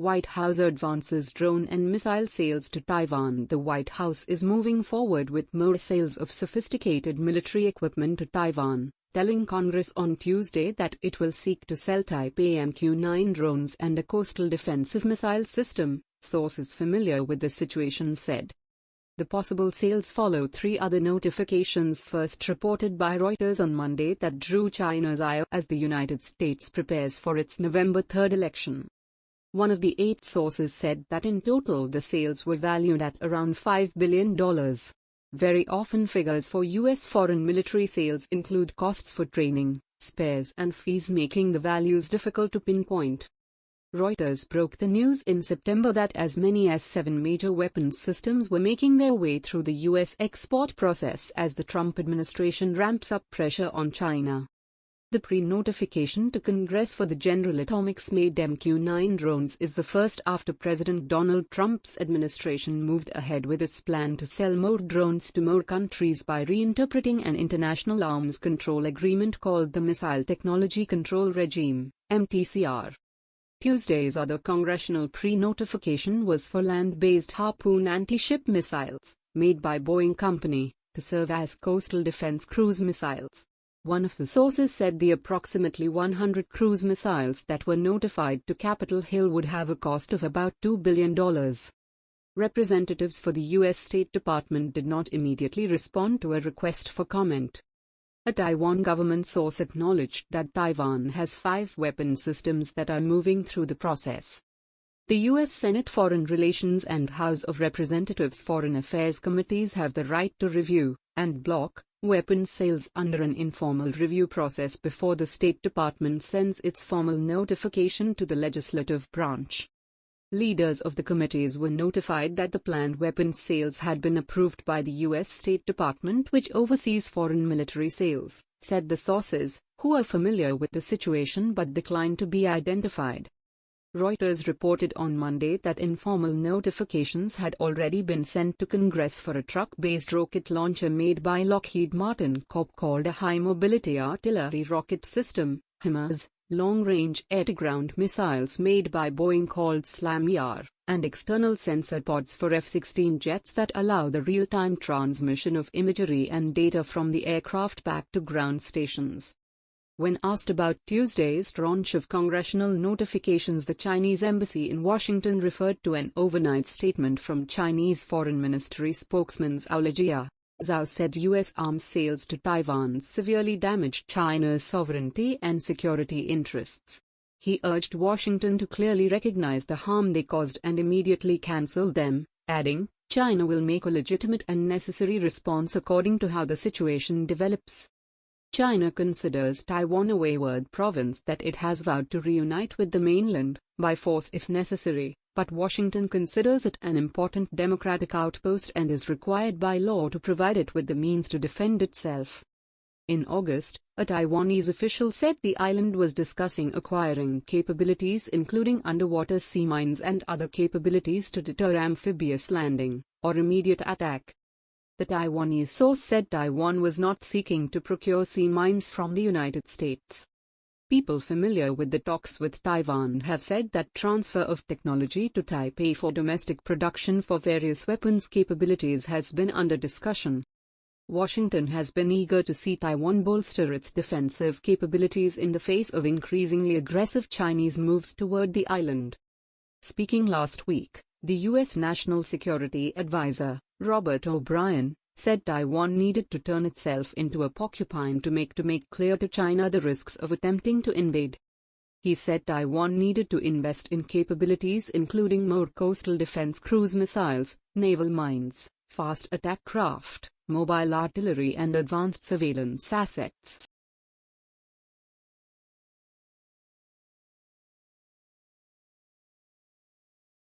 White House advances drone and missile sales to Taiwan. The White House is moving forward with more sales of sophisticated military equipment to Taiwan, telling Congress on Tuesday that it will seek to sell Taipei MQ-9 drones and a coastal defensive missile system, sources familiar with the situation said. The possible sales follow three other notifications first reported by Reuters on Monday that drew China's ire as the United States prepares for its November 3 election. One of the 8 sources said that in total the sales were valued at around $5 billion. Very often figures for U.S. foreign military sales include costs for training, spares and fees, making the values difficult to pinpoint. Reuters broke the news in September that as many as 7 major weapons systems were making their way through the U.S. export process as the Trump administration ramps up pressure on China. The pre-notification to Congress for the General Atomics-made MQ-9 drones is the first after President Donald Trump's administration moved ahead with its plan to sell more drones to more countries by reinterpreting an international arms control agreement called the Missile Technology Control Regime, MTCR. Tuesday's other congressional pre-notification was for land-based Harpoon anti-ship missiles, made by Boeing Company, to serve as coastal defense cruise missiles. One of the sources said the approximately 100 cruise missiles that were notified to Capitol Hill would have a cost of about $2 billion. Representatives for the U.S. State Department did not immediately respond to a request for comment. A Taiwan government source acknowledged that Taiwan has 5 weapon systems that are moving through the process. The U.S. Senate Foreign Relations and House of Representatives Foreign Affairs Committees have the right to review and block weapons sales under an informal review process before the State Department sends its formal notification to the legislative branch. Leaders of the committees were notified that the planned weapons sales had been approved by the U.S. State Department, which oversees foreign military sales, said the sources, who are familiar with the situation but declined to be identified. Reuters reported on Monday that informal notifications had already been sent to Congress for a truck-based rocket launcher made by Lockheed Martin Corp called a High Mobility Artillery Rocket System, HIMARS, long-range air-to-ground missiles made by Boeing called SLAM-ER, and external sensor pods for F-16 jets that allow the real-time transmission of imagery and data from the aircraft back to ground stations. When asked about Tuesday's tranche of congressional notifications, the Chinese embassy in Washington referred to an overnight statement from Chinese Foreign Ministry spokesman Zhao. Zhao said U.S. arms sales to Taiwan severely damaged China's sovereignty and security interests. He urged Washington to clearly recognize the harm they caused and immediately cancel them, adding, China will make a legitimate and necessary response according to how the situation develops. China considers Taiwan a wayward province that it has vowed to reunite with the mainland, by force if necessary, but Washington considers it an important democratic outpost and is required by law to provide it with the means to defend itself. In August, a Taiwanese official said the island was discussing acquiring capabilities including underwater sea mines and other capabilities to deter amphibious landing, or immediate attack. The Taiwanese source said Taiwan was not seeking to procure sea mines from the United States. People familiar with the talks with Taiwan have said that transfer of technology to Taipei for domestic production for various weapons capabilities has been under discussion. Washington has been eager to see Taiwan bolster its defensive capabilities in the face of increasingly aggressive Chinese moves toward the island. Speaking last week, the U.S. National Security Advisor, Robert O'Brien, said Taiwan needed to turn itself into a porcupine to make clear to China the risks of attempting to invade. He said Taiwan needed to invest in capabilities including more coastal defense cruise missiles, naval mines, fast attack craft, mobile artillery and advanced surveillance assets.